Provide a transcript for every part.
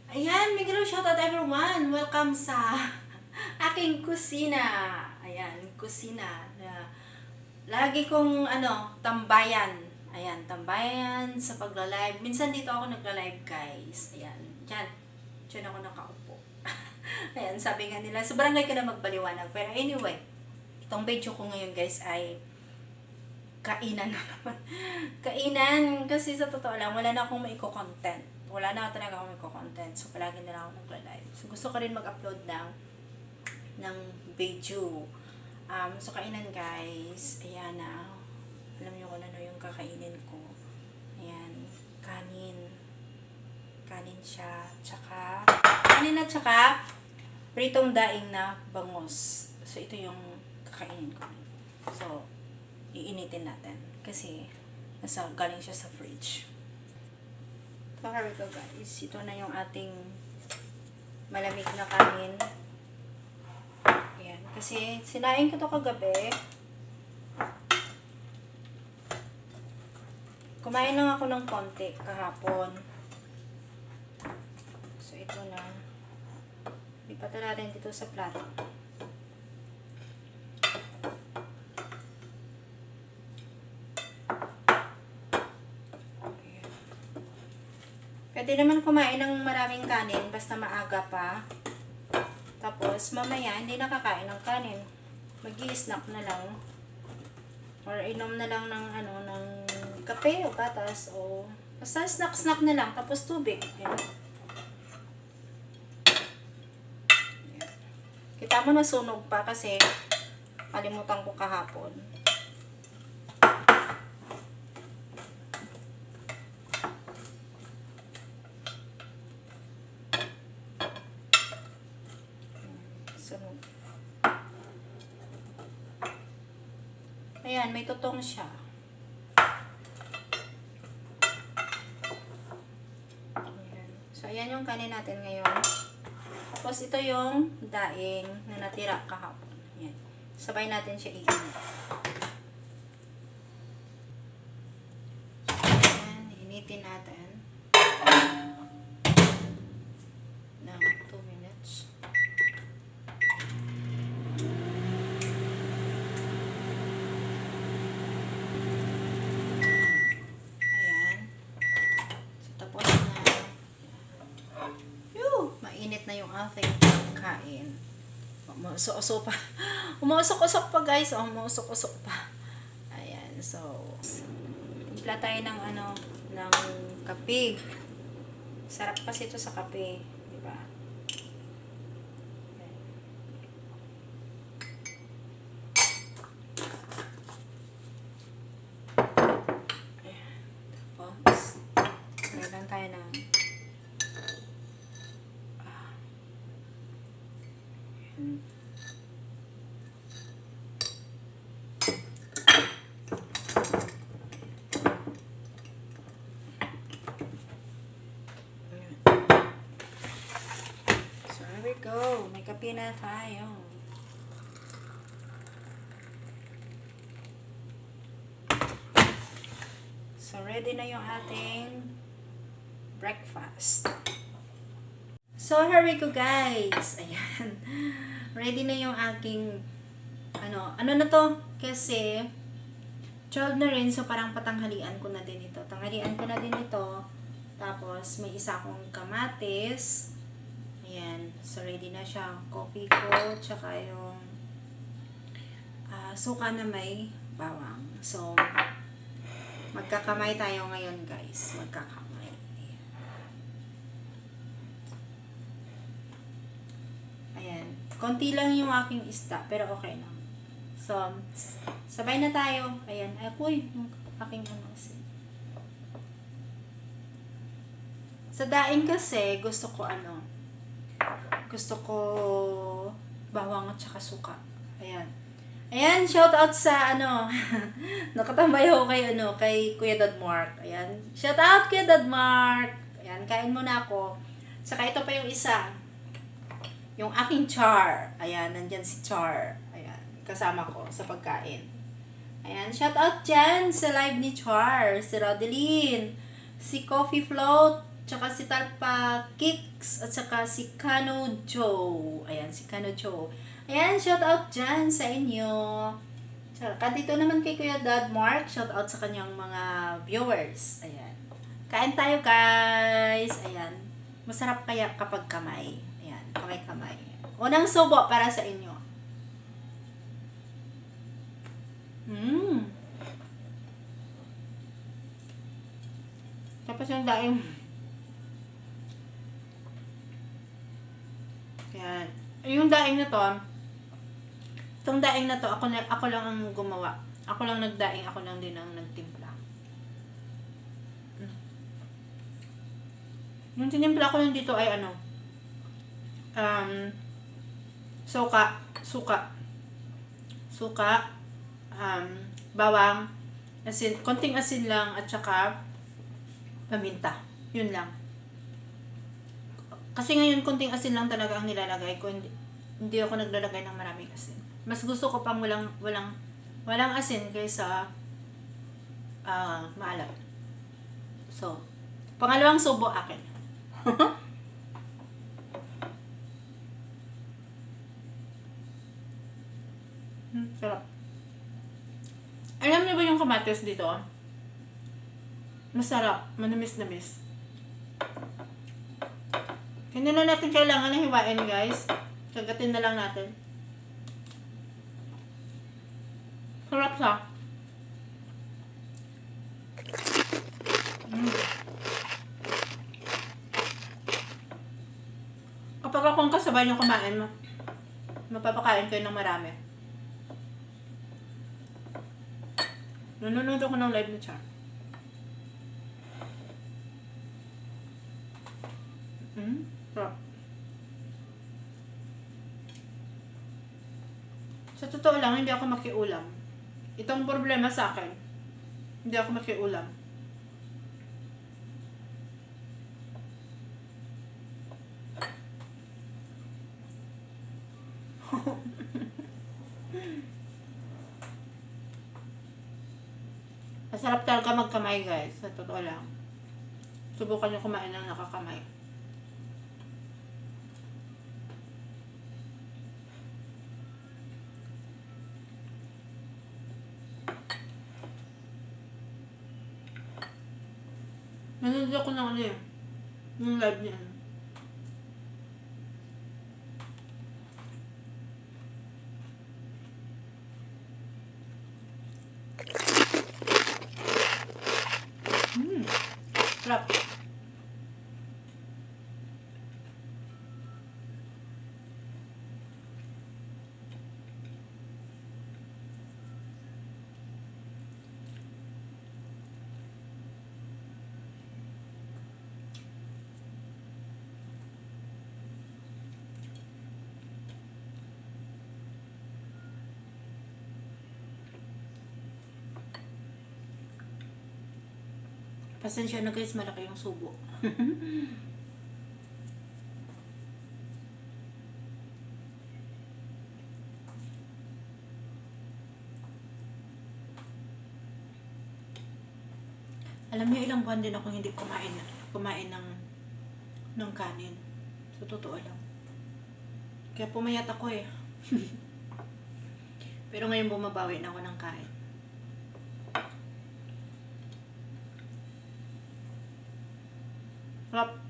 Ayan, Miguel, shoutout everyone! Welcome sa aking kusina. Ayan, kusina na lagi kong tambayan. Ayan, tambayan sa pagla-live. Minsan dito ako nagla-live, guys. Ayan, dyan ako nakaupo. Ayan, sabi nga nila, sa barangay ka na magbaliwanag. Pero anyway, itong video ko ngayon, guys, ay kainan na naman. Kainan, kasi sa totoo lang, wala na akong maiko-content. Wala na talaga akong maiko-content. So, palagi na lang ako nagla-live. So, gusto ko rin mag-upload ng video. So, kainan guys. Ayan na. Alam niyo kung ano yung kakainin ko. Ayan. Kanin. Kanin siya. Kanin at tsaka pritong daing na bangus. So, ito yung kakainin ko. So, iinitin natin. Kasi, galing siya sa fridge. So, here we go guys. Ito na yung ating malamig na kanin. Ayan. Kasi, sinain ko to kagabi. Kumain lang ako ng konti kahapon. So, ito na. Lipat na natin dito sa plato. Pwede naman kumain ng maraming kanin basta maaga pa. Tapos mamaya hindi nakakain ng kanin. Mag-i-snack na lang. Or inom na lang ng ng kape o gatas o basta snack na lang tapos tubig. Yan. Yan. Kita mo na sunog pa kasi kalimutan ko kahapon. Ayan, may tutong siya. Ayan. So, ayan yung kanin natin ngayon. Tapos, ito yung daing na natira kahapon. Ayan. Sabay natin siya iinit. Ayan, initin natin. Ng 2 minutes. Mainit na yung ating kain. Umuusok-usok pa. Umuusok-usok pa guys. Umuusok-usok pa. Ayan. So, timpla tayo ng ng kape. Sarap kasi ito sa kape. Diba? Ayan. Tapos, meron tayo ng So, here we go. May kape na tayo. So, ready na yung ating breakfast. So, here we go guys. Ayan. Ready na yung aking ano na to? Kasi 12 na rin. So, parang patanghalian ko na din ito. Tanghalian ko na din ito. Tapos, may isa akong kamatis. Ayan. So, ready na siya. Coffee ko. Tsaka yung suka na may bawang. So, magkakamay tayo ngayon guys. Magkakamay. Ayan. Konti lang yung aking isda. Pero okay lang. So, sabay na tayo. Ayan. Akoy, yung aking sa daing kasi, gusto ko bawang at saka suka. Ayan. Ayan, shout out sa nakatambay ako kay Kuya Dadmark. Ayan. Shout out Kuya Dadmark. Ayan, kain muna ako. Saka ito pa yung isa. Yung aking Char. Ayan, nandyan si Char. Ayan, kasama ko sa pagkain. Ayan, shout out dyan sa live ni Char. Si Rodeline. Si Coffee Float. tsaka si Talpa Kicks, at saka si Kano Joe. Ayan, si Kano Joe. Ayan, shout out dyan sa inyo. Tsaka dito naman kay Kuya Dad Mark, shout out sa kanyang mga viewers. Ayan. Kain tayo guys. Ayan. Masarap kaya kapag kamay. Ayan, kamay-kamay. Unang subo para sa inyo. Tapos yung daing. Ayan. Yung daing na to, itong daing na to, ako lang ang gumawa. Ako lang nagdaing, ako lang din ang nagtimpla. Yung tinimpla ko lang dito ay ano, suka, bawang, asin, konting asin lang, at saka paminta. Yun lang. Kasi ngayon, konting asin lang talaga ang nilalagay ko. Hindi ako naglalagay ng maraming asin. Mas gusto ko pang walang asin kaysa maalat. So, pangalawang subo akin. Sarap. Alam niyo ba yung kamatis dito? Masarap. Manamis-namis. Hindi na natin kailangan na hiwain, guys. Kagatin na lang natin. Sarap siya. Kapag akong kasabay nyo kumain, mapapakain kayo ng marami. Nanonood ako ng live na Char. Sarap. Sa totoo lang, hindi ako makiulam. Itong problema sa akin. Hindi ako makiulam. Masarap talaga magkamay, guys. Sa totoo lang. Subukan nyo kumain ng nakakamay. Nanonood ako ng ano eh. Yung live niya. Sarap. Pasensya na guys, malaki yung subo. Alam niyo, ilang buwan din ako hindi kumain ng kanin. So, totoo lang. Kaya pumayat ako eh. Pero ngayon bumabawi na ako ng kain. Sarap.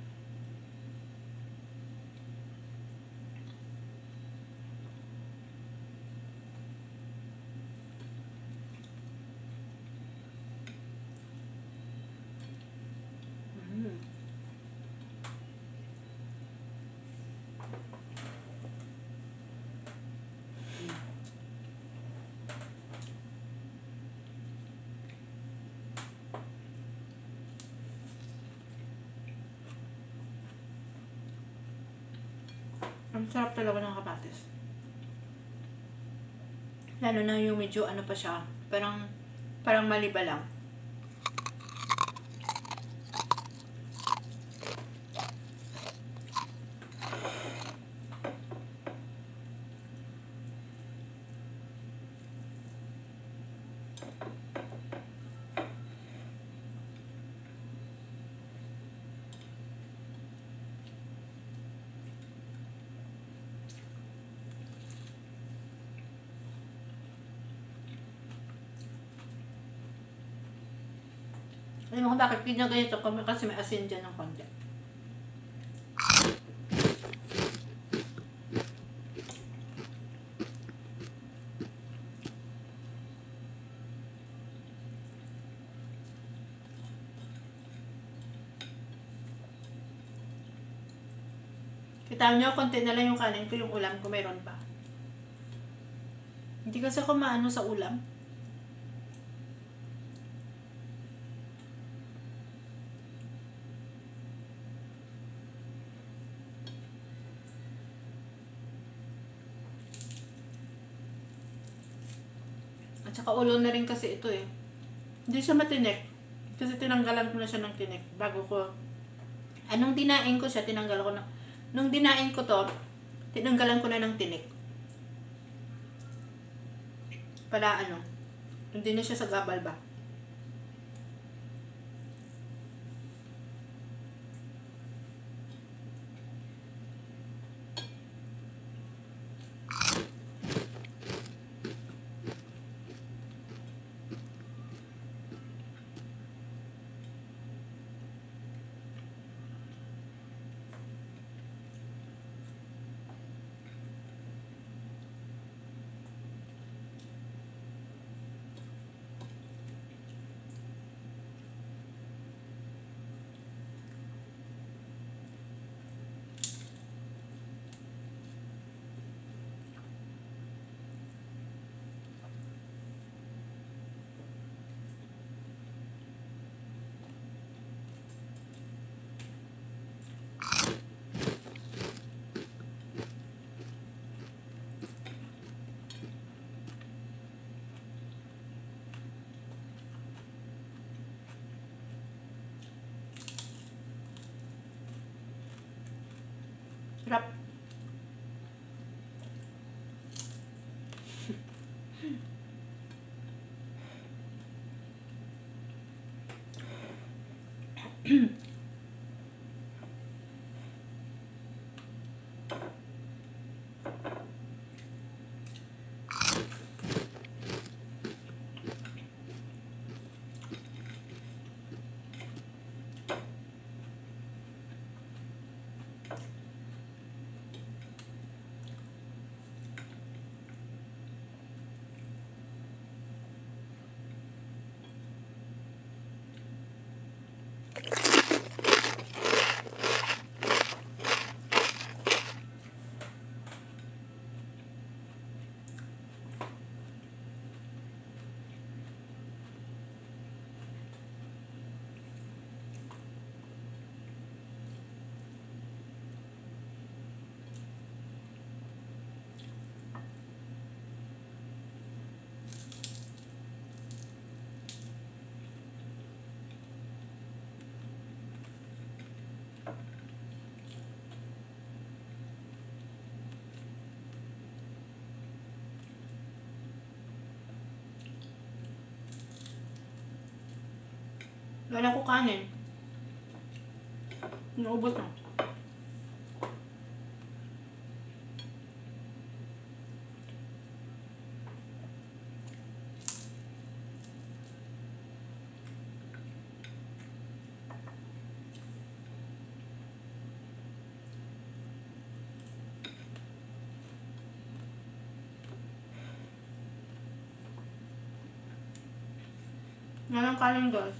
Ang sarap talaga ng kamatis. Lalo na yung medyo ano pa siya, parang maliba lang. Alam mo kung bakit ginaganito ko kasi may asin dyan ng konti. Kita nyo, konti na lang yung kanin ko, yung ulam ko meron pa. Hindi kasi ako maano sa ulam. At saka ulo na rin kasi ito eh. Hindi siya matinik. Kasi tinanggalan ko na siya ng tinik. Bago ko, anong dinain ko siya, tinanggal ko na. Nung dinain ko to, tinanggalan ko na ng tinik. Para ano, hindi na siya sa gabal ba. Sarap. Wala ko kanin. Naubos na. Walang kanin guys.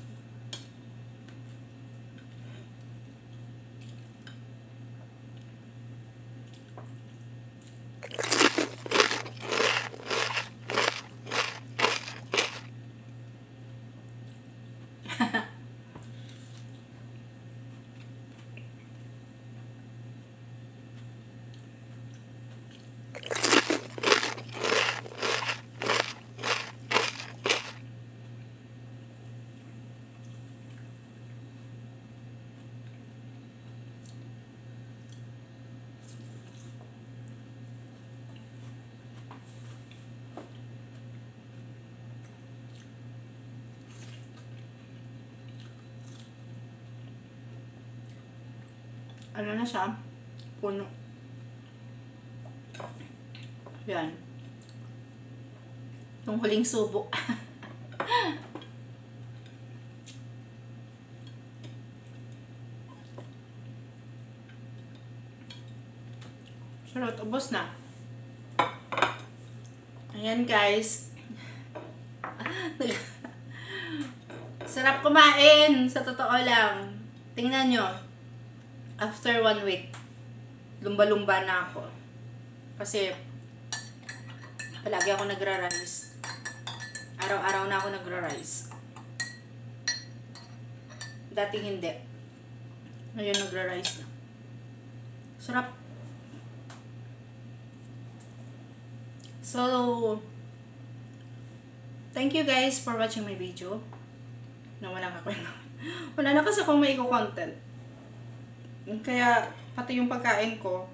Ano na siya? Puno. Yan. Yung huling subo. Sarap, ubos na. Ayan guys. Sarap kumain, sa totoo lang. Tingnan nyo. After 1 week, lumba-lumba na ako. Kasi, palagi ako nagra-rice. Araw-araw na ako nagra-rice. Dati hindi. Ngayon nagra-rice na. Sarap. So, thank you guys for watching my video. Na wala ka kwento. Wala na kasi akong may content. Kaya, pati yung pagkain ko,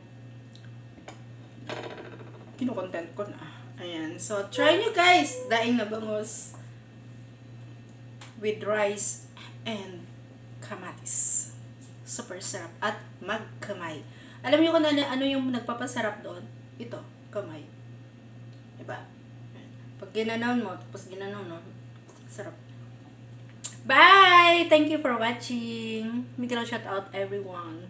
kinukontent ko na. Ayan. So, try nyo guys. Daing na bangus. With rice and kamatis. Super sarap. At magkamay. Alam niyo kung ano yung nagpapasarap doon? Ito, kamay. Diba? Pag ginanon mo, tapos ginanon mo, sarap. Bye! Thank you for watching. Big shout out everyone.